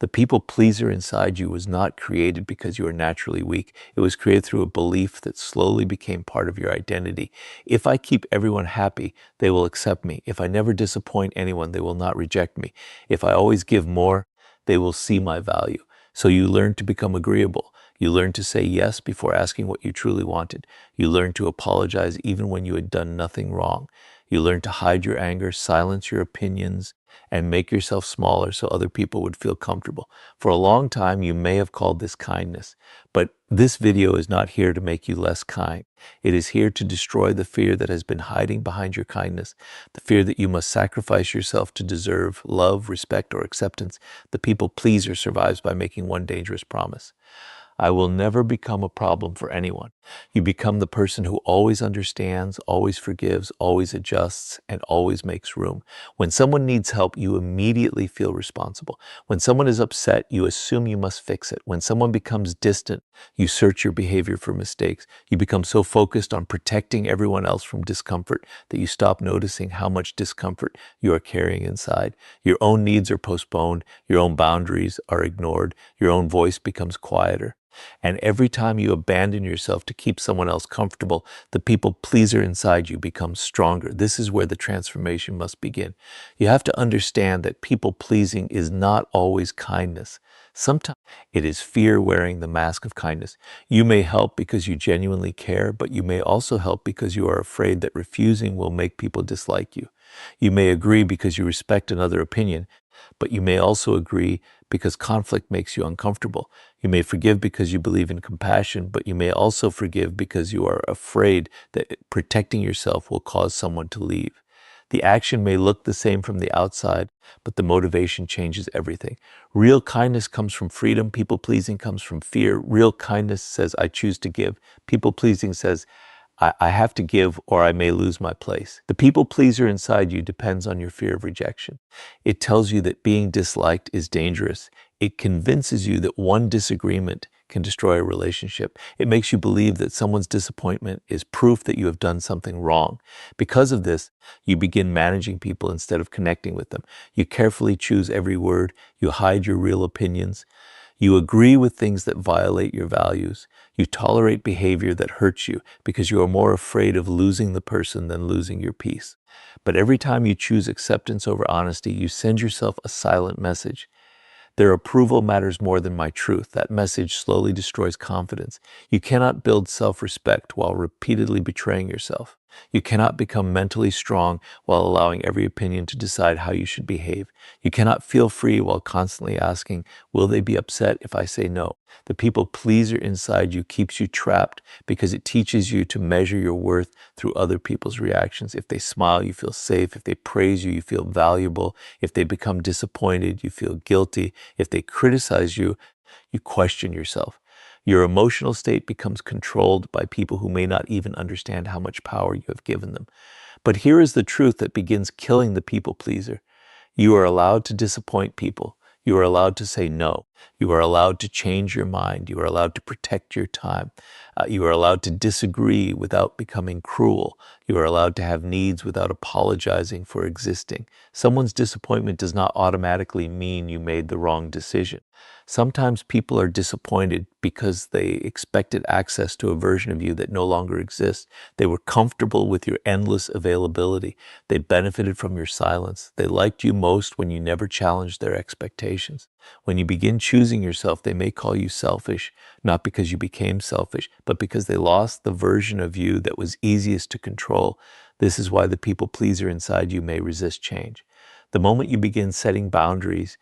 The people pleaser inside you was not created because you are naturally weak. It was created through a belief that slowly became part of your identity. If I keep everyone happy, they will accept me. If I never disappoint anyone, they will not reject me. If I always give more, they will see my value. So you learn to become agreeable. You learn to say yes before asking what you truly wanted. You learn to apologize even when you had done nothing wrong. You learn to hide your anger, silence your opinions, and make yourself smaller so other people would feel comfortable. For a long time, you may have called this kindness, but this video is not here to make you less kind. It is here to destroy the fear that has been hiding behind your kindness, the fear that you must sacrifice yourself to deserve love, respect, or acceptance. The people pleaser survives by making one dangerous promise. I will never become a problem for anyone. You become the person who always understands, always forgives, always adjusts, and always makes room. When someone needs help, you immediately feel responsible. When someone is upset, you assume you must fix it. When someone becomes distant, you search your behavior for mistakes. You become so focused on protecting everyone else from discomfort that you stop noticing how much discomfort you are carrying inside. Your own needs are postponed. Your own boundaries are ignored. Your own voice becomes quieter. And every time you abandon yourself to keep someone else comfortable, the people pleaser inside you becomes stronger. This is where the transformation must begin. You have to understand that people pleasing is not always kindness. Sometimes it is fear wearing the mask of kindness. You may help because you genuinely care, but you may also help because you are afraid that refusing will make people dislike you. You may agree because you respect another opinion, but you may also agree because conflict makes you uncomfortable. You may forgive because you believe in compassion, but you may also forgive because you are afraid that protecting yourself will cause someone to leave. The action may look the same from the outside, but the motivation changes everything. Real kindness comes from freedom. People-pleasing comes from fear. Real kindness says, I choose to give. People-pleasing says, I have to give or I may lose my place. The people pleaser inside you depends on your fear of rejection. It tells you that being disliked is dangerous. It convinces you that one disagreement can destroy a relationship. It makes you believe that someone's disappointment is proof that you have done something wrong. Because of this, you begin managing people instead of connecting with them. You carefully choose every word. You hide your real opinions. You agree with things that violate your values. You tolerate behavior that hurts you because you are more afraid of losing the person than losing your peace. But every time you choose acceptance over honesty, you send yourself a silent message. Their approval matters more than my truth. That message slowly destroys confidence. You cannot build self-respect while repeatedly betraying yourself. You cannot become mentally strong while allowing every opinion to decide how you should behave. You cannot feel free while constantly asking, will they be upset if I say no? The people pleaser inside you keeps you trapped because it teaches you to measure your worth through other people's reactions. If they smile, you feel safe. If they praise you, you feel valuable. If they become disappointed, you feel guilty. If they criticize you, you question yourself. Your emotional state becomes controlled by people who may not even understand how much power you have given them. But here is the truth that begins killing the people pleaser. You are allowed to disappoint people. You are allowed to say no. You are allowed to change your mind. You are allowed to protect your time. You are allowed to disagree without becoming cruel. You are allowed to have needs without apologizing for existing. Someone's disappointment does not automatically mean you made the wrong decision. Sometimes people are disappointed because they expected access to a version of you that no longer exists. They were comfortable with your endless availability. They benefited from your silence. They liked you most when you never challenged their expectations. When you begin choosing yourself, they may call you selfish, not because you became selfish, but because they lost the version of you that was easiest to control. This is why the people pleaser inside you may resist change. The moment you begin setting boundaries,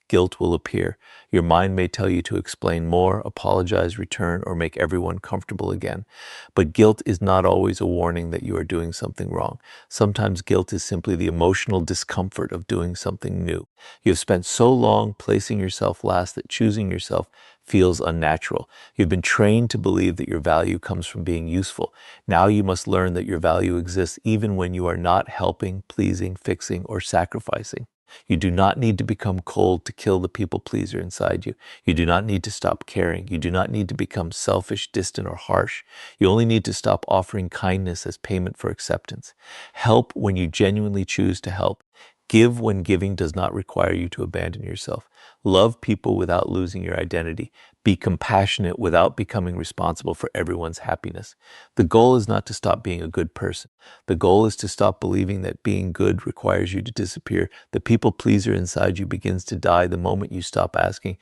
guilt will appear. Your mind may tell you to explain more, apologize, return, or make everyone comfortable again. But guilt is not always a warning that you are doing something wrong. Sometimes guilt is simply the emotional discomfort of doing something new. You have spent so long placing yourself last that choosing yourself feels unnatural. You've been trained to believe that your value comes from being useful. Now you must learn that your value exists even when you are not helping, pleasing, fixing, or sacrificing. You do not need to become cold to kill the people pleaser inside you. You do not need to stop caring. You do not need to become selfish, distant, or harsh. You only need to stop offering kindness as payment for acceptance. Help when you genuinely choose to help. Give when giving does not require you to abandon yourself. Love people without losing your identity. Be compassionate without becoming responsible for everyone's happiness. The goal is not to stop being a good person. The goal is to stop believing that being good requires you to disappear. The people pleaser inside you begins to die the moment you stop asking,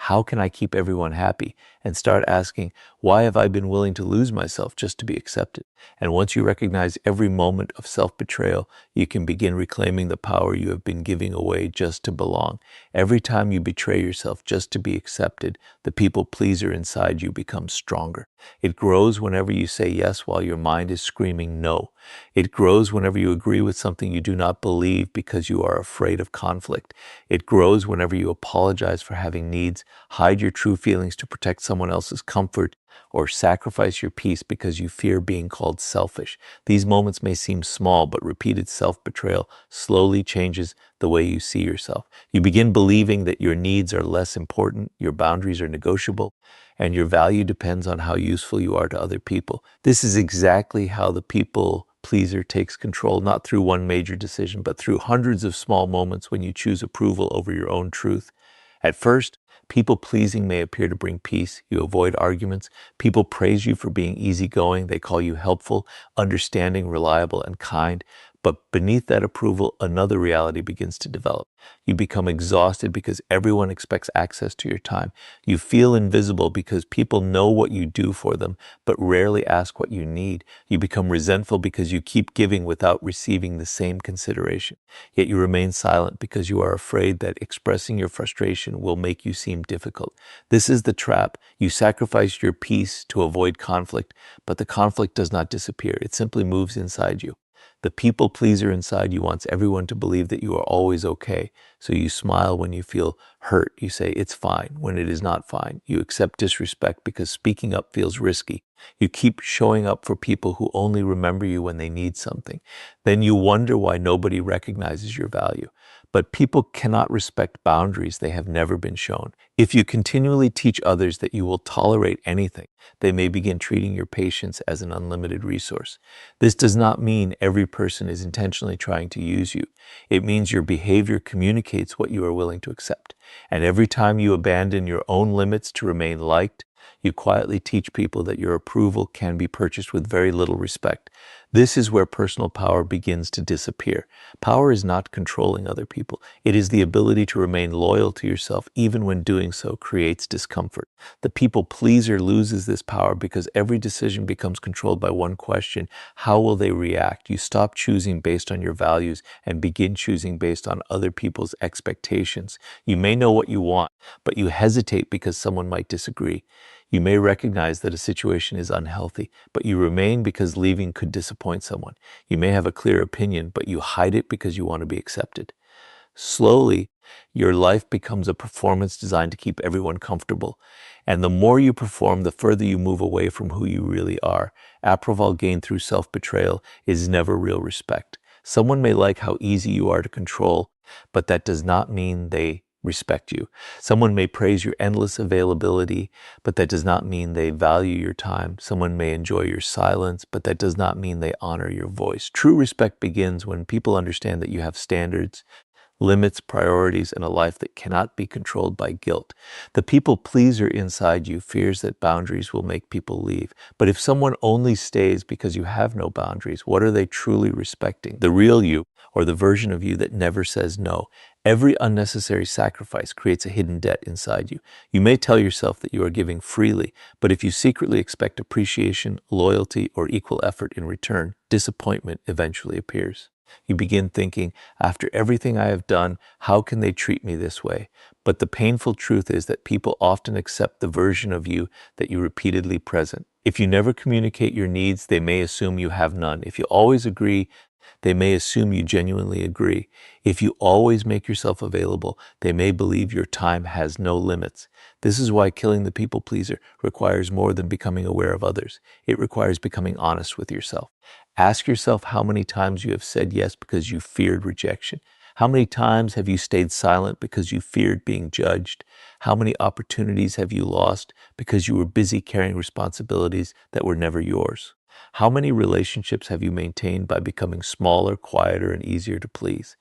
how can I keep everyone happy? And start asking, why have I been willing to lose myself just to be accepted? And once you recognize every moment of self-betrayal, you can begin reclaiming the power you have been giving away just to belong. Every time you betray yourself just to be accepted, the people pleaser inside you becomes stronger. It grows whenever you say yes while your mind is screaming no. It grows whenever you agree with something you do not believe because you are afraid of conflict. It grows whenever you apologize for having needs, hide your true feelings to protect someone else's comfort, or sacrifice your peace because you fear being called selfish. These moments may seem small, but repeated self-betrayal slowly changes the way you see yourself. You begin believing that your needs are less important, your boundaries are negotiable, and your value depends on how useful you are to other people. This is exactly how the people pleaser takes control, not through one major decision, but through hundreds of small moments when you choose approval over your own truth. At first, people pleasing may appear to bring peace. You avoid arguments. People praise you for being easygoing. They call you helpful, understanding, reliable, and kind. But beneath that approval, another reality begins to develop. You become exhausted because everyone expects access to your time. You feel invisible because people know what you do for them, but rarely ask what you need. You become resentful because you keep giving without receiving the same consideration. Yet you remain silent because you are afraid that expressing your frustration will make you seem difficult. This is the trap. You sacrifice your peace to avoid conflict, but the conflict does not disappear. It simply moves inside you. The people pleaser inside you wants everyone to believe that you are always okay. So you smile when you feel hurt. You say it's fine when it is not fine. You accept disrespect because speaking up feels risky. You keep showing up for people who only remember you when they need something. Then you wonder why nobody recognizes your value. But people cannot respect boundaries they have never been shown. If you continually teach others that you will tolerate anything, they may begin treating your patience as an unlimited resource. This does not mean every person is intentionally trying to use you. It means your behavior communicates what you are willing to accept. And every time you abandon your own limits to remain liked, you quietly teach people that your approval can be purchased with very little respect. This is where personal power begins to disappear. Power is not controlling other people. It is the ability to remain loyal to yourself even when doing so creates discomfort. The people pleaser loses this power because every decision becomes controlled by one question: how will they react? You stop choosing based on your values and begin choosing based on other people's expectations. You may know what you want, but you hesitate because someone might disagree. You may recognize that a situation is unhealthy, but you remain because leaving could disappoint someone. You may have a clear opinion, but you hide it because you want to be accepted. Slowly, your life becomes a performance designed to keep everyone comfortable. And the more you perform, the further you move away from who you really are. Approval gained through self-betrayal is never real respect. Someone may like how easy you are to control, but that does not mean they respect you. Someone may praise your endless availability, but that does not mean they value your time. Someone may enjoy your silence, but that does not mean they honor your voice. True respect begins when people understand that you have standards, limits, priorities, and a life that cannot be controlled by guilt. The people pleaser inside you fears that boundaries will make people leave. But if someone only stays because you have no boundaries, what are they truly respecting? The real you, or the version of you that never says no? Every unnecessary sacrifice creates a hidden debt inside you. You may tell yourself that you are giving freely, but if you secretly expect appreciation, loyalty, or equal effort in return, disappointment eventually appears. You begin thinking, after everything I have done, how can they treat me this way? But the painful truth is that people often accept the version of you that you repeatedly present. If you never communicate your needs, they may assume you have none. If you always agree, they may assume you genuinely agree. If you always make yourself available, they may believe your time has no limits. This is why killing the people pleaser requires more than becoming aware of others. It requires becoming honest with yourself. Ask yourself how many times you have said yes because you feared rejection. How many times have you stayed silent because you feared being judged? How many opportunities have you lost because you were busy carrying responsibilities that were never yours? How many relationships have you maintained by becoming smaller, quieter, and easier to please?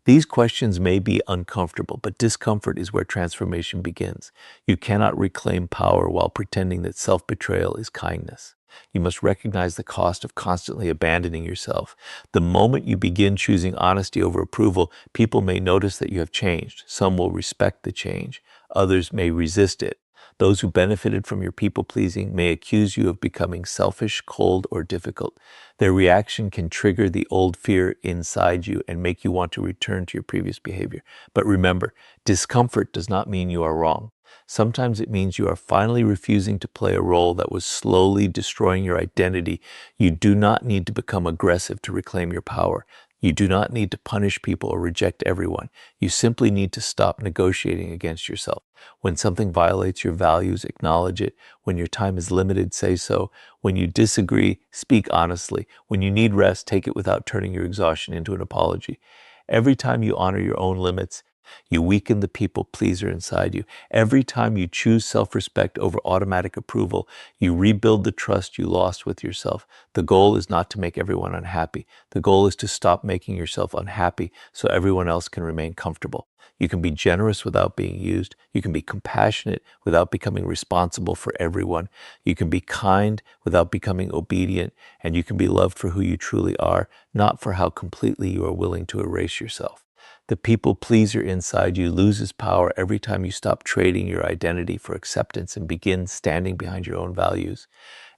These questions may be uncomfortable, but discomfort is where transformation begins. You cannot reclaim power while pretending that self-betrayal is kindness. You must recognize the cost of constantly abandoning yourself. The moment you begin choosing honesty over approval, people may notice that you have changed. Some will respect the change. Others may resist it. Those who benefited from your people-pleasing may accuse you of becoming selfish, cold, or difficult. Their reaction can trigger the old fear inside you and make you want to return to your previous behavior. But remember, discomfort does not mean you are wrong. Sometimes it means you are finally refusing to play a role that was slowly destroying your identity. You do not need to become aggressive to reclaim your power. You do not need to punish people or reject everyone. You simply need to stop negotiating against yourself. When something violates your values, acknowledge it. When your time is limited, say so. When you disagree, speak honestly. When you need rest, take it without turning your exhaustion into an apology. Every time you honor your own limits, you weaken the people pleaser inside you. Every time you choose self-respect over automatic approval, you rebuild the trust you lost with yourself. The goal is not to make everyone unhappy. The goal is to stop making yourself unhappy so everyone else can remain comfortable. You can be generous without being used. You can be compassionate without becoming responsible for everyone. You can be kind without becoming obedient. And you can be loved for who you truly are, not for how completely you are willing to erase yourself. The people pleaser inside you loses power every time you stop trading your identity for acceptance and begin standing behind your own values.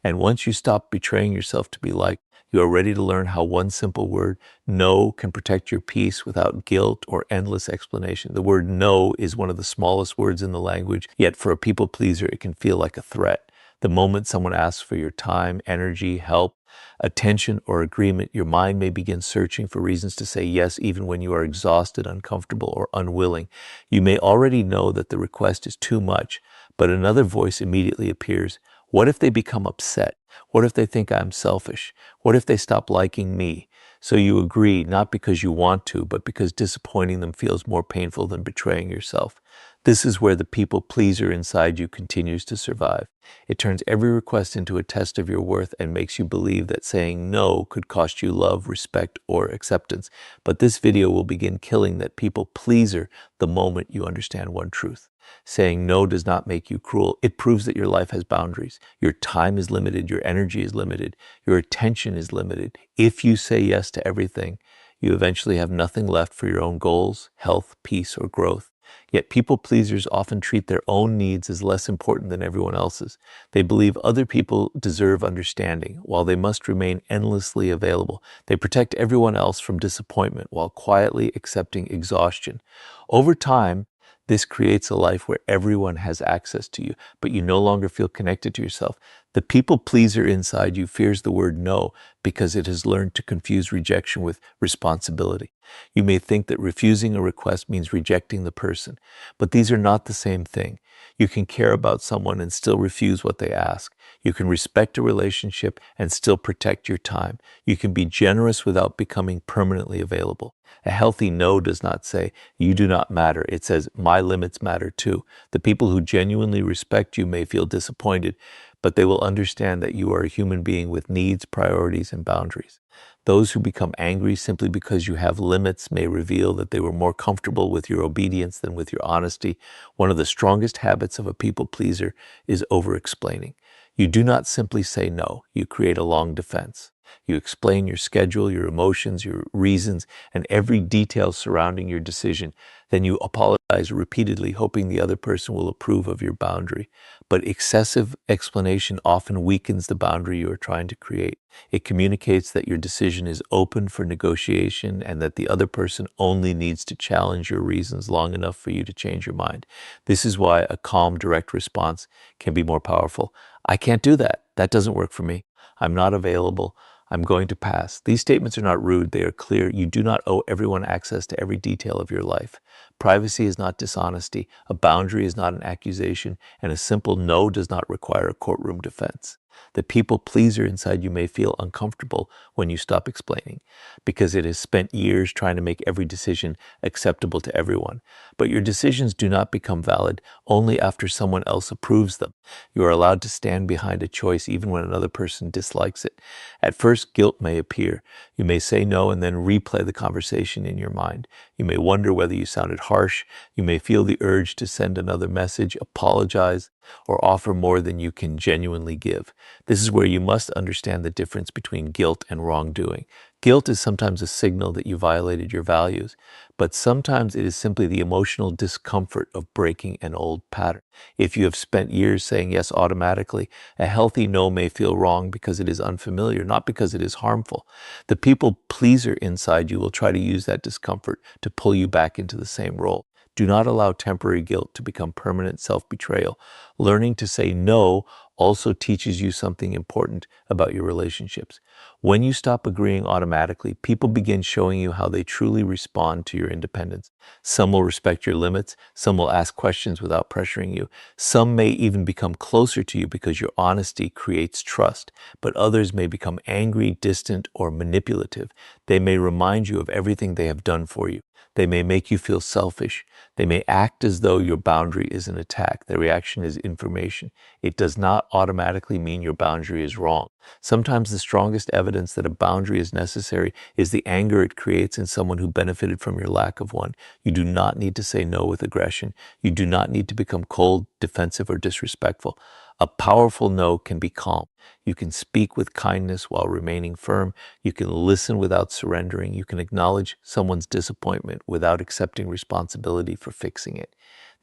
And once you stop betraying yourself to be liked, you are ready to learn how one simple word, no, can protect your peace without guilt or endless explanation. The word no is one of the smallest words in the language, yet for a people pleaser, it can feel like a threat. The moment someone asks for your time, energy, help, attention, or agreement, your mind may begin searching for reasons to say yes, even when you are exhausted, uncomfortable, or unwilling. You may already know that the request is too much, but another voice immediately appears. What if they become upset? What if they think I'm selfish? What if they stop liking me? So you agree, not because you want to, but because disappointing them feels more painful than betraying yourself. This is where the people pleaser inside you continues to survive. It turns every request into a test of your worth and makes you believe that saying no could cost you love, respect, or acceptance. But this video will begin killing that people pleaser the moment you understand one truth. Saying no does not make you cruel. It proves that your life has boundaries. Your time is limited. Your energy is limited. Your attention is limited. If you say yes to everything, you eventually have nothing left for your own goals, health, peace, or growth. Yet people pleasers often treat their own needs as less important than everyone else's. They believe other people deserve understanding, while they must remain endlessly available. They protect everyone else from disappointment while quietly accepting exhaustion. Over time, this creates a life where everyone has access to you, but you no longer feel connected to yourself. The people pleaser inside you fears the word no because it has learned to confuse rejection with responsibility. You may think that refusing a request means rejecting the person, but these are not the same thing. You can care about someone and still refuse what they ask. You can respect a relationship and still protect your time. You can be generous without becoming permanently available. A healthy no does not say, you do not matter. It says, my limits matter too. The people who genuinely respect you may feel disappointed, but they will understand that you are a human being with needs, priorities, and boundaries. Those who become angry simply because you have limits may reveal that they were more comfortable with your obedience than with your honesty. One of the strongest habits of a people pleaser is over-explaining. You do not simply say no, you create a long defense. You explain your schedule, your emotions, your reasons, and every detail surrounding your decision. Then you apologize repeatedly, hoping the other person will approve of your boundary. But excessive explanation often weakens the boundary you are trying to create. It communicates that your decision is open for negotiation and that the other person only needs to challenge your reasons long enough for you to change your mind. This is why a calm, direct response can be more powerful. I can't do that. That doesn't work for me. I'm not available. I'm going to pass. These statements are not rude. They are clear. You do not owe everyone access to every detail of your life. Privacy is not dishonesty. A boundary is not an accusation. And a simple no does not require a courtroom defense. The people pleaser inside you may feel uncomfortable when you stop explaining, because it has spent years trying to make every decision acceptable to everyone. But your decisions do not become valid only after someone else approves them. You are allowed to stand behind a choice even when another person dislikes it. At first, guilt may appear. You may say no and then replay the conversation in your mind. You may wonder whether you sounded harsh. You may feel the urge to send another message, apologize, or offer more than you can genuinely give. This is where you must understand the difference between guilt and wrongdoing. Guilt is sometimes a signal that you violated your values, but sometimes it is simply the emotional discomfort of breaking an old pattern. If you have spent years saying yes automatically, a healthy no may feel wrong because it is unfamiliar, not because it is harmful. The people pleaser inside you will try to use that discomfort to pull you back into the same role. Do not allow temporary guilt to become permanent self-betrayal. Learning to say no also teaches you something important about your relationships. When you stop agreeing automatically, people begin showing you how they truly respond to your independence. Some will respect your limits, some will ask questions without pressuring you, some may even become closer to you because your honesty creates trust, but others may become angry, distant, or manipulative. They may remind you of everything they have done for you. They may make you feel selfish. They may act as though your boundary is an attack. Their reaction is information. It does not automatically mean your boundary is wrong. Sometimes the strongest evidence that a boundary is necessary is the anger it creates in someone who benefited from your lack of one. You do not need to say no with aggression. You do not need to become cold, defensive, or disrespectful. A powerful no can be calm. You can speak with kindness while remaining firm. You can listen without surrendering. You can acknowledge someone's disappointment without accepting responsibility for fixing it.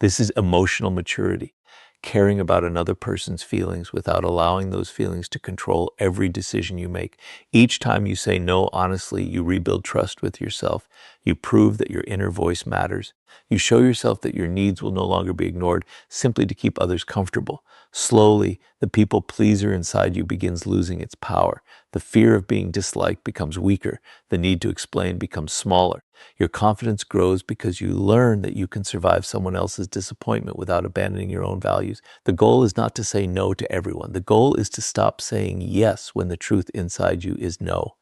This is emotional maturity, caring about another person's feelings without allowing those feelings to control every decision you make. Each time you say no honestly, you rebuild trust with yourself. You prove that your inner voice matters. You show yourself that your needs will no longer be ignored simply to keep others comfortable. Slowly, the people pleaser inside you begins losing its power. The fear of being disliked becomes weaker. The need to explain becomes smaller. Your confidence grows because you learn that you can survive someone else's disappointment without abandoning your own values. The goal is not to say no to everyone. The goal is to stop saying yes when the truth inside you is no.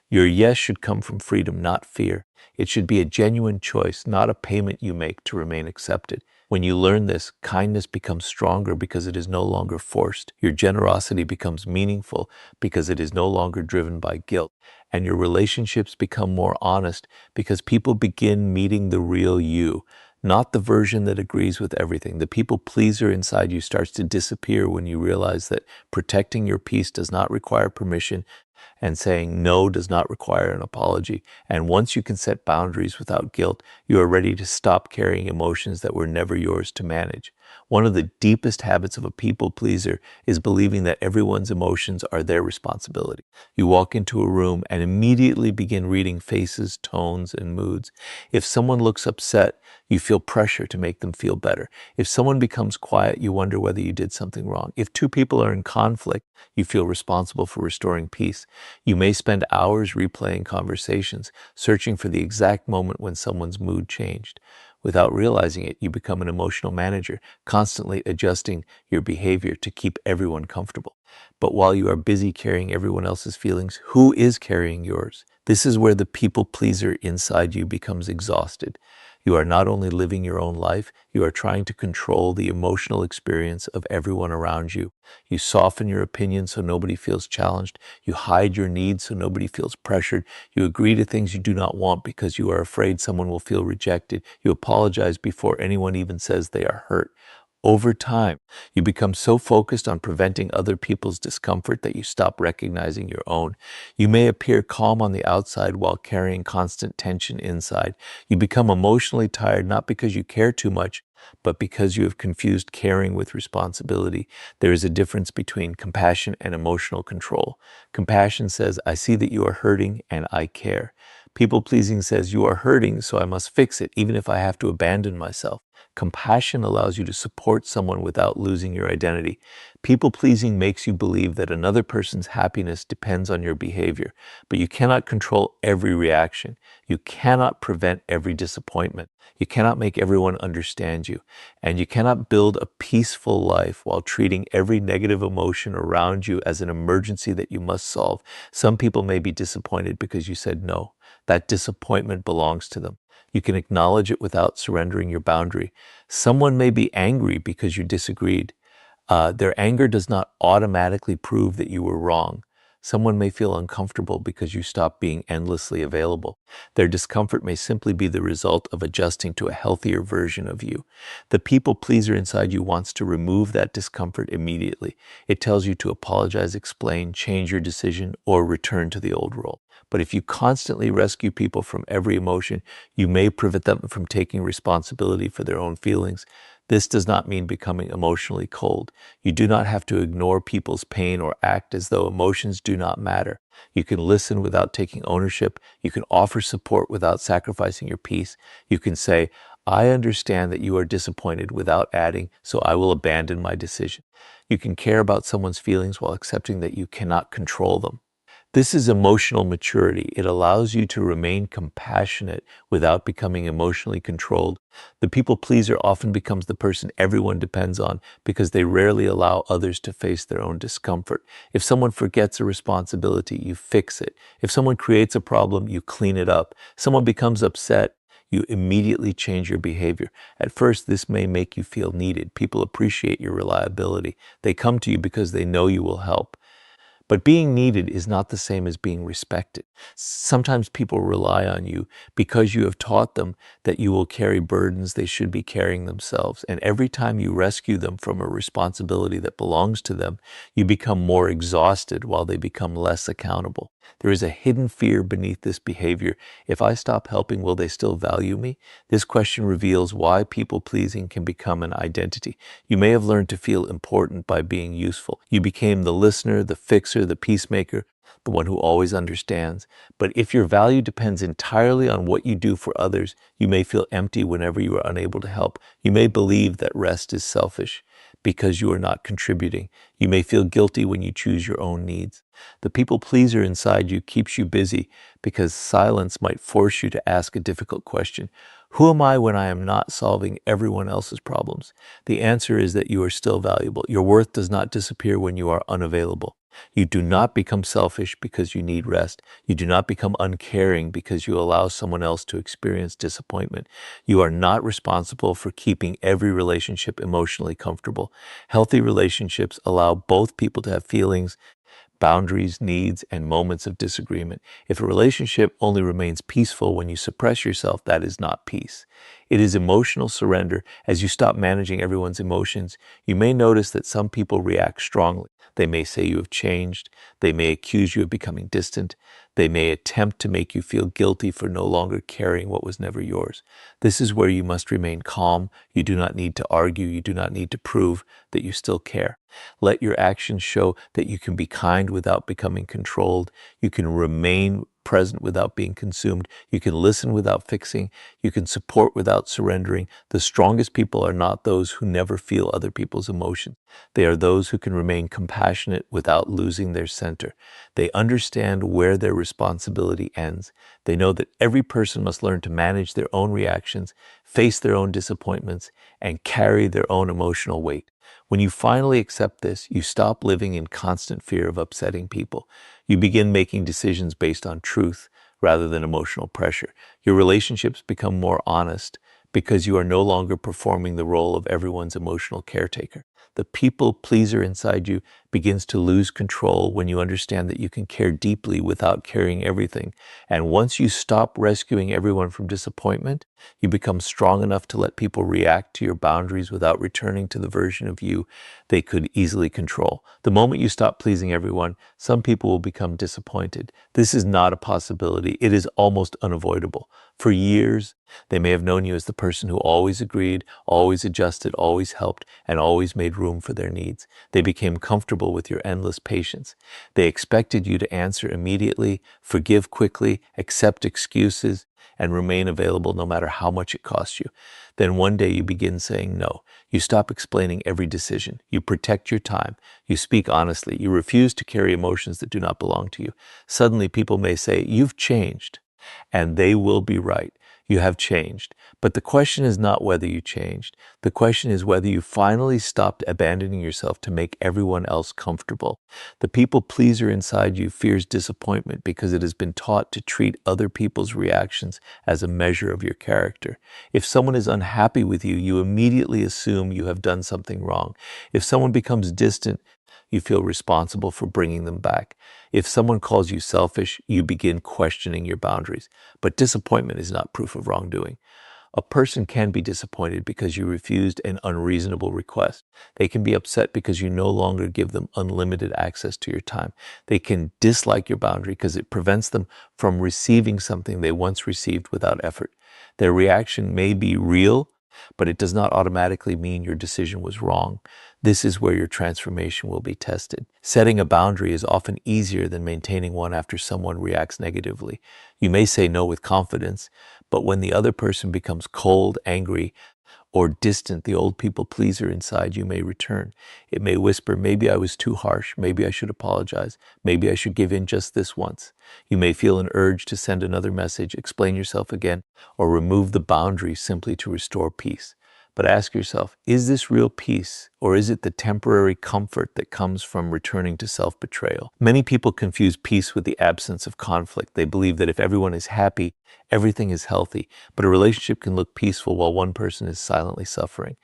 Your yes should come from freedom, not fear. It should be a genuine choice, not a payment you make to remain accepted. When you learn this, kindness becomes stronger because it is no longer forced. Your generosity becomes meaningful because it is no longer driven by guilt. And your relationships become more honest because people begin meeting the real you, not the version that agrees with everything. The people pleaser inside you starts to disappear when you realize that protecting your peace does not require permission, and saying no does not require an apology. And once you can set boundaries without guilt, you are ready to stop carrying emotions that were never yours to manage. One of the deepest habits of a people pleaser is believing that everyone's emotions are their responsibility. You walk into a room and immediately begin reading faces, tones, and moods. If someone looks upset, you feel pressure to make them feel better. If someone becomes quiet, you wonder whether you did something wrong. If two people are in conflict, you feel responsible for restoring peace. You may spend hours replaying conversations, searching for the exact moment when someone's mood changed. Without realizing it, you become an emotional manager, constantly adjusting your behavior to keep everyone comfortable. But while you are busy carrying everyone else's feelings, who is carrying yours? This is where the people pleaser inside you becomes exhausted. You are not only living your own life, you are trying to control the emotional experience of everyone around you. You soften your opinion so nobody feels challenged. You hide your needs so nobody feels pressured. You agree to things you do not want because you are afraid someone will feel rejected. You apologize before anyone even says they are hurt. Over time, you become so focused on preventing other people's discomfort that you stop recognizing your own. You may appear calm on the outside while carrying constant tension inside. You become emotionally tired not because you care too much, but because you have confused caring with responsibility. There is a difference between compassion and emotional control. Compassion says, I see that you are hurting and I care. People-pleasing says, you are hurting, so I must fix it, even if I have to abandon myself. Compassion allows you to support someone without losing your identity. People-pleasing makes you believe that another person's happiness depends on your behavior, but you cannot control every reaction. You cannot prevent every disappointment. You cannot make everyone understand you. And you cannot build a peaceful life while treating every negative emotion around you as an emergency that you must solve. Some people may be disappointed because you said no. That disappointment belongs to them. You can acknowledge it without surrendering your boundary. Someone may be angry because you disagreed. Their anger does not automatically prove that you were wrong. Someone may feel uncomfortable because you stopped being endlessly available. Their discomfort may simply be the result of adjusting to a healthier version of you. The people pleaser inside you wants to remove that discomfort immediately. It tells you to apologize, explain, change your decision, or return to the old role. But if you constantly rescue people from every emotion, you may prevent them from taking responsibility for their own feelings. This does not mean becoming emotionally cold. You do not have to ignore people's pain or act as though emotions do not matter. You can listen without taking ownership. You can offer support without sacrificing your peace. You can say, I understand that you are disappointed without adding, so I will abandon my decision. You can care about someone's feelings while accepting that you cannot control them. This is emotional maturity. It allows you to remain compassionate without becoming emotionally controlled. The people pleaser often becomes the person everyone depends on because they rarely allow others to face their own discomfort. If someone forgets a responsibility, you fix it. If someone creates a problem, you clean it up. Someone becomes upset, you immediately change your behavior. At first, this may make you feel needed. People appreciate your reliability. They come to you because they know you will help. But being needed is not the same as being respected. Sometimes people rely on you because you have taught them that you will carry burdens they should be carrying themselves. And every time you rescue them from a responsibility that belongs to them, you become more exhausted while they become less accountable. There is a hidden fear beneath this behavior. If I stop helping, will they still value me? This question reveals why people-pleasing can become an identity. You may have learned to feel important by being useful. You became the listener, the fixer, the peacemaker, the one who always understands. But if your value depends entirely on what you do for others, you may feel empty whenever you are unable to help. You may believe that rest is selfish because you are not contributing. You may feel guilty when you choose your own needs. The people pleaser inside you keeps you busy because silence might force you to ask a difficult question. Who am I when I am not solving everyone else's problems? The answer is that you are still valuable. Your worth does not disappear when you are unavailable. You do not become selfish because you need rest. You do not become uncaring because you allow someone else to experience disappointment. You are not responsible for keeping every relationship emotionally comfortable. Healthy relationships allow both people to have feelings, boundaries, needs, and moments of disagreement. If a relationship only remains peaceful when you suppress yourself, that is not peace. It is emotional surrender. As you stop managing everyone's emotions, you may notice that some people react strongly. They may say you have changed. They may accuse you of becoming distant. They may attempt to make you feel guilty for no longer carrying what was never yours. This is where you must remain calm. You do not need to argue. You do not need to prove that you still care. Let your actions show that you can be kind without becoming controlled. You can remain present without being consumed. You can listen without fixing. You can support without surrendering. The strongest people are not those who never feel other people's emotions. They are those who can remain compassionate without losing their center. They understand where their responsibility ends. They know that every person must learn to manage their own reactions, face their own disappointments, and carry their own emotional weight. When you finally accept this, you stop living in constant fear of upsetting people. You begin making decisions based on truth rather than emotional pressure. Your relationships become more honest because you are no longer performing the role of everyone's emotional caretaker. The people pleaser inside you begins to lose control when you understand that you can care deeply without carrying everything. And once you stop rescuing everyone from disappointment, you become strong enough to let people react to your boundaries without returning to the version of you they could easily control. The moment you stop pleasing everyone, some people will become disappointed. This is not a possibility. It is almost unavoidable. For years, they may have known you as the person who always agreed, always adjusted, always helped, and always made room for their needs. They became comfortable comfortable with your endless patience. They expected you to answer immediately, forgive quickly, accept excuses, and remain available no matter how much it costs you. Then one day you begin saying no. You stop explaining every decision. You protect your time. You speak honestly. You refuse to carry emotions that do not belong to you. Suddenly people may say, "You've changed." And they will be right. You have changed. But the question is not whether you changed. The question is whether you finally stopped abandoning yourself to make everyone else comfortable. The people pleaser inside you fears disappointment because it has been taught to treat other people's reactions as a measure of your character. If someone is unhappy with you, you immediately assume you have done something wrong. If someone becomes distant, you feel responsible for bringing them back. If someone calls you selfish, you begin questioning your boundaries. But disappointment is not proof of wrongdoing. A person can be disappointed because you refused an unreasonable request. They can be upset because you no longer give them unlimited access to your time. They can dislike your boundary because it prevents them from receiving something they once received without effort. Their reaction may be real, but it does not automatically mean your decision was wrong. This is where your transformation will be tested. Setting a boundary is often easier than maintaining one after someone reacts negatively. You may say no with confidence, but when the other person becomes cold, angry, or distant, the old people pleaser inside you may return. It may whisper, "Maybe I was too harsh. Maybe I should apologize. Maybe I should give in just this once." You may feel an urge to send another message, explain yourself again, or remove the boundary simply to restore peace. But ask yourself, is this real peace, or is it the temporary comfort that comes from returning to self-betrayal? Many people confuse peace with the absence of conflict. They believe that if everyone is happy, everything is healthy, but a relationship can look peaceful while one person is silently suffering.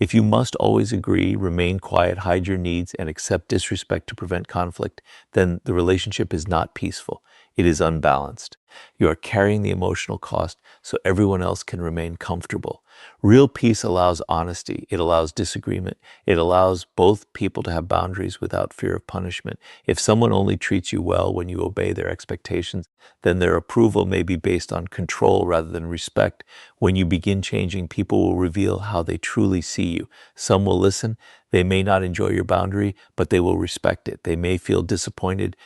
If you must always agree, remain quiet, hide your needs, and accept disrespect to prevent conflict, then the relationship is not peaceful. It is unbalanced. You are carrying the emotional cost so everyone else can remain comfortable. Real peace allows honesty. It allows disagreement. It allows both people to have boundaries without fear of punishment. If someone only treats you well when you obey their expectations, then their approval may be based on control rather than respect. When you begin changing, people will reveal how they truly see you. Some will listen. They may not enjoy your boundary, but they will respect it. They may feel disappointed,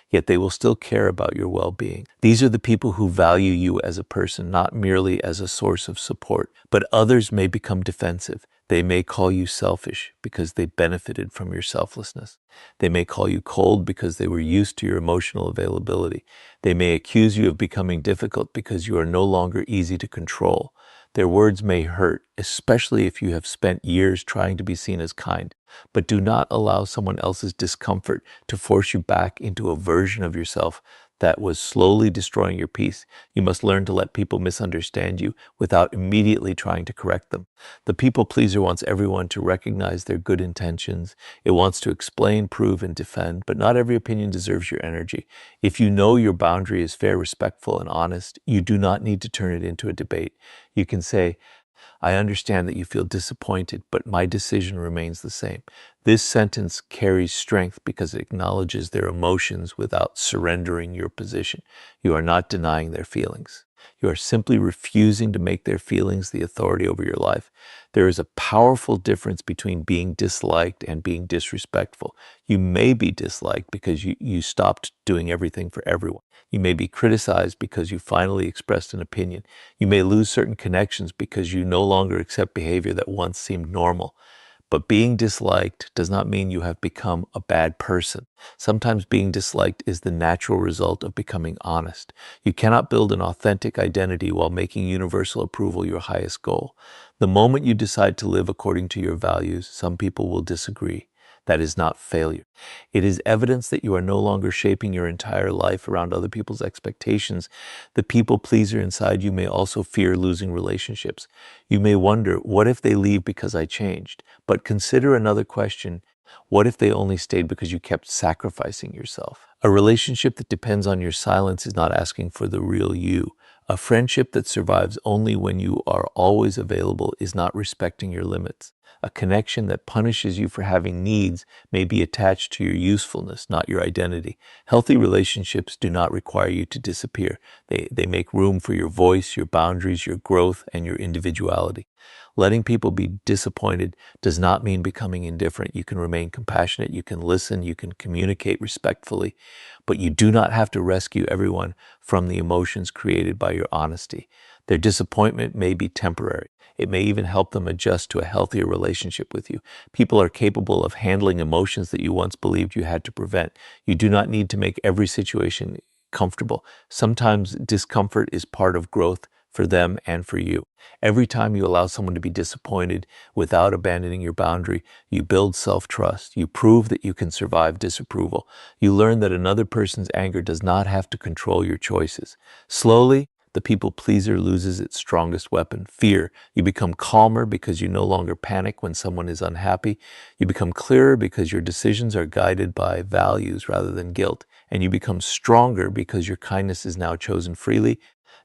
yet they will still care about your well-being. These are the people who value you as a person, not merely as a source of support. But others may become defensive. They may call you selfish because they benefited from your selflessness. They may call you cold because they were used to your emotional availability. They may accuse you of becoming difficult because you are no longer easy to control. Their words may hurt, especially if you have spent years trying to be seen as kind. But do not allow someone else's discomfort to force you back into a version of yourself that was slowly destroying your peace. You must learn to let people misunderstand you without immediately trying to correct them. The people pleaser wants everyone to recognize their good intentions. It wants to explain, prove, and defend, but not every opinion deserves your energy. If you know your boundary is fair, respectful, and honest, you do not need to turn it into a debate. You can say, "I understand that you feel disappointed, but my decision remains the same." This sentence carries strength because it acknowledges their emotions without surrendering your position. You are not denying their feelings. You are simply refusing to make their feelings the authority over your life. There is a powerful difference between being disliked and being disrespectful. You may be disliked because you stopped doing everything for everyone. You may be criticized because you finally expressed an opinion. You may lose certain connections because you no longer accept behavior that once seemed normal. But being disliked does not mean you have become a bad person. Sometimes being disliked is the natural result of becoming honest. You cannot build an authentic identity while making universal approval your highest goal. The moment you decide to live according to your values, some people will disagree. That is not failure. It is evidence that you are no longer shaping your entire life around other people's expectations. The people pleaser inside you may also fear losing relationships. You may wonder, what if they leave because I changed? But consider another question. What if they only stayed because you kept sacrificing yourself? A relationship that depends on your silence is not asking for the real you. A friendship that survives only when you are always available is not respecting your limits. A connection that punishes you for having needs may be attached to your usefulness, not your identity. Healthy relationships do not require you to disappear. They make room for your voice, your boundaries, your growth, and your individuality. Letting people be disappointed does not mean becoming indifferent. You can remain compassionate, you can listen, you can communicate respectfully, but you do not have to rescue everyone from the emotions created by your honesty. Their disappointment may be temporary. It may even help them adjust to a healthier relationship with you. People are capable of handling emotions that you once believed you had to prevent. You do not need to make every situation comfortable. Sometimes discomfort is part of growth for them and for you. Every time you allow someone to be disappointed without abandoning your boundary, you build self-trust. You prove that you can survive disapproval. You learn that another person's anger does not have to control your choices. Slowly, the people pleaser loses its strongest weapon, fear. You become calmer because you no longer panic when someone is unhappy. You become clearer because your decisions are guided by values rather than guilt. And you become stronger because your kindness is now chosen freely,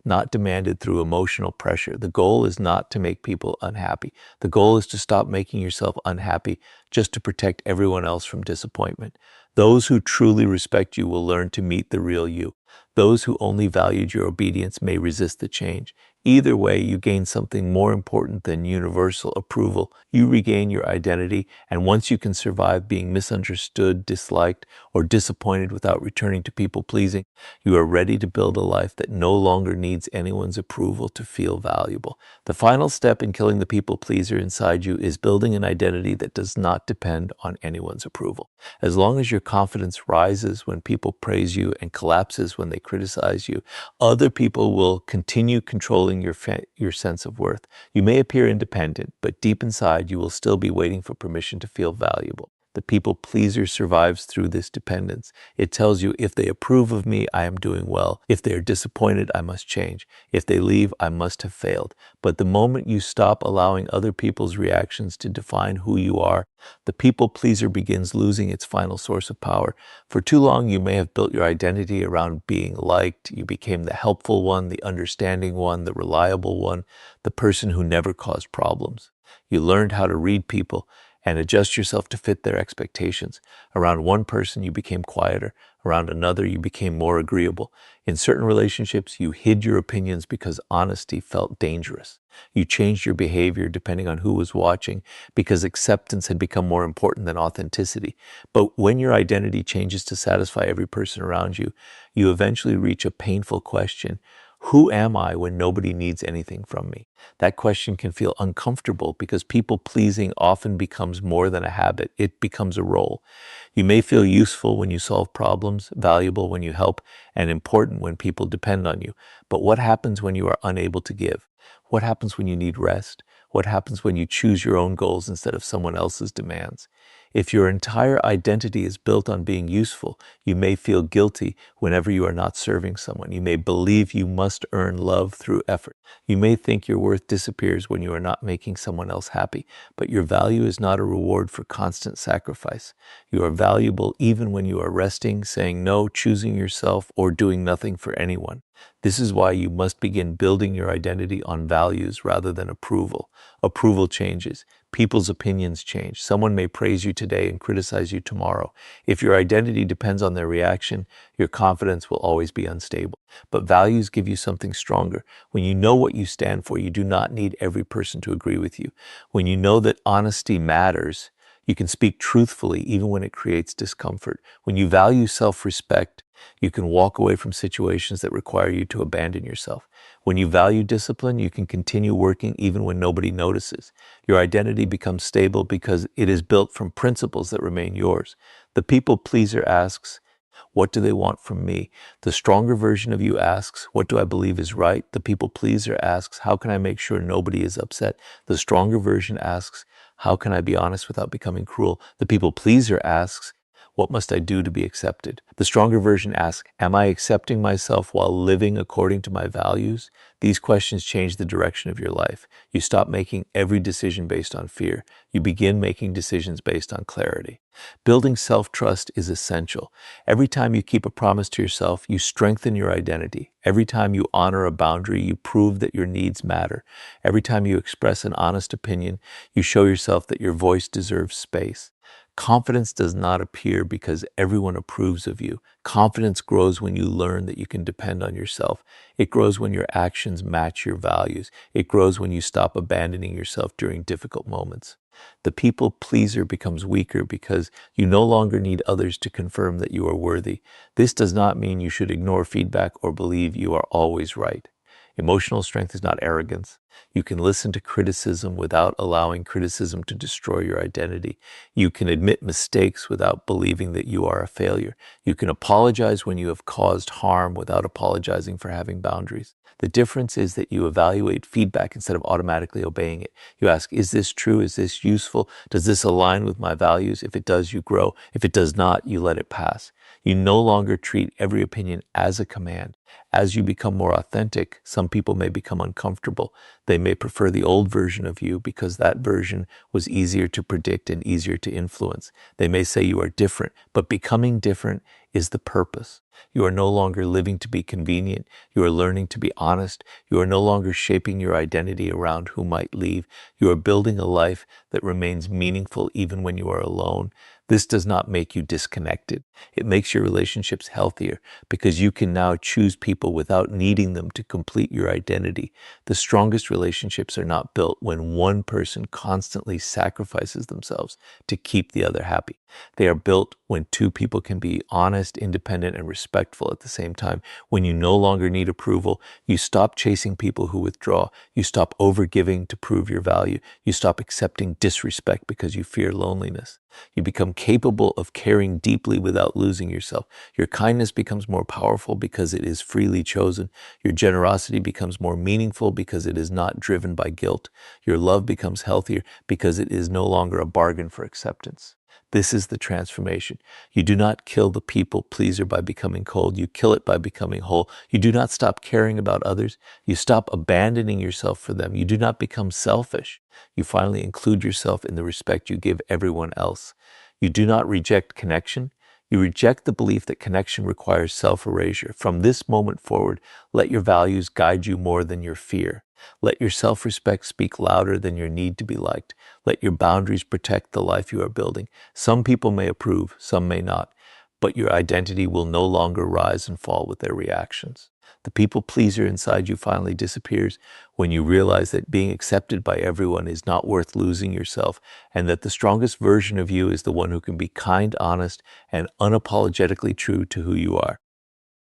not demanded through emotional pressure. The goal is not to make people unhappy. The goal is to stop making yourself unhappy just to protect everyone else from disappointment. Those who truly respect you will learn to meet the real you. Those who only valued your obedience may resist the change. Either way, you gain something more important than universal approval. You regain your identity, and once you can survive being misunderstood, disliked, or disappointed without returning to people-pleasing, you are ready to build a life that no longer needs anyone's approval to feel valuable. The final step in killing the people-pleaser inside you is building an identity that does not depend on anyone's approval. As long as your confidence rises when people praise you and collapses when they criticize you, other people will continue controlling your sense of worth. You may appear independent, but deep inside you will still be waiting for permission to feel valuable. The people pleaser survives through this dependence. It tells you, if they approve of me, I am doing well. If they are disappointed, I must change. If they leave, I must have failed. But the moment you stop allowing other people's reactions to define who you are, the people pleaser begins losing its final source of power. For too long, you may have built your identity around being liked. You became the helpful one, the understanding one, the reliable one, the person who never caused problems. You learned how to read people and adjust yourself to fit their expectations. Around one person, you became quieter. Around another, you became more agreeable. In certain relationships, you hid your opinions because honesty felt dangerous. You changed your behavior depending on who was watching because acceptance had become more important than authenticity. But when your identity changes to satisfy every person around you, you eventually reach a painful question. Who am I when nobody needs anything from me? That question can feel uncomfortable because people-pleasing often becomes more than a habit. It becomes a role. You may feel useful when you solve problems, valuable when you help, and important when people depend on you. But what happens when you are unable to give? What happens when you need rest? What happens when you choose your own goals instead of someone else's demands? If your entire identity is built on being useful, you may feel guilty whenever you are not serving someone. You may believe you must earn love through effort. You may think your worth disappears when you are not making someone else happy, but your value is not a reward for constant sacrifice. You are valuable even when you are resting, saying no, choosing yourself, or doing nothing for anyone. This is why you must begin building your identity on values rather than approval. Approval changes. People's opinions change. Someone may praise you today and criticize you tomorrow. If your identity depends on their reaction, your confidence will always be unstable. But values give you something stronger. When you know what you stand for, you do not need every person to agree with you. When you know that honesty matters, you can speak truthfully even when it creates discomfort. When you value self-respect, you can walk away from situations that require you to abandon yourself. When you value discipline, you can continue working even when nobody notices. Your identity becomes stable because it is built from principles that remain yours. The people pleaser asks, what do they want from me? The stronger version of you asks, what do I believe is right? The people pleaser asks, how can I make sure nobody is upset? The stronger version asks, how can I be honest without becoming cruel? The people pleaser asks, What must I do to be accepted? The stronger version asks, am I accepting myself while living according to my values? These questions change the direction of your life. You stop making every decision based on fear. You begin making decisions based on clarity. Building self-trust is essential. Every time you keep a promise to yourself, you strengthen your identity. Every time you honor a boundary, you prove that your needs matter. Every time you express an honest opinion, you show yourself that your voice deserves space. Confidence does not appear because everyone approves of you. Confidence grows when you learn that you can depend on yourself. It grows when your actions match your values. It grows when you stop abandoning yourself during difficult moments. The people pleaser becomes weaker because you no longer need others to confirm that you are worthy. This does not mean you should ignore feedback or believe you are always right. Emotional strength is not arrogance. You can listen to criticism without allowing criticism to destroy your identity. You can admit mistakes without believing that you are a failure. You can apologize when you have caused harm without apologizing for having boundaries. The difference is that you evaluate feedback instead of automatically obeying it. You ask, is this true? Is this useful? Does this align with my values? If it does, you grow. If it does not, you let it pass. You no longer treat every opinion as a command. As you become more authentic, some people may become uncomfortable. They may prefer the old version of you because that version was easier to predict and easier to influence. They may say you are different, but becoming different is the purpose. You are no longer living to be convenient. You are learning to be honest. You are no longer shaping your identity around who might leave. You are building a life that remains meaningful even when you are alone. This does not make you disconnected. It makes your relationships healthier because you can now choose people without needing them to complete your identity. The strongest relationships are not built when one person constantly sacrifices themselves to keep the other happy. They are built when two people can be honest, independent, and respectful at the same time. When you no longer need approval, you stop chasing people who withdraw. You stop overgiving to prove your value. You stop accepting disrespect because you fear loneliness. You become capable of caring deeply without losing yourself. Your kindness becomes more powerful because it is freely chosen. Your generosity becomes more meaningful because it is not driven by guilt. Your love becomes healthier because it is no longer a bargain for acceptance. This is the transformation. You do not kill the people pleaser by becoming cold. You kill it by becoming whole. You do not stop caring about others. You stop abandoning yourself for them. You do not become selfish. You finally include yourself in the respect you give everyone else. You do not reject connection. You reject the belief that connection requires self-erasure. From this moment forward, let your values guide you more than your fear. Let your self-respect speak louder than your need to be liked. Let your boundaries protect the life you are building. Some people may approve, some may not, but your identity will no longer rise and fall with their reactions. The people pleaser inside you finally disappears when you realize that being accepted by everyone is not worth losing yourself, and that the strongest version of you is the one who can be kind, honest, and unapologetically true to who you are.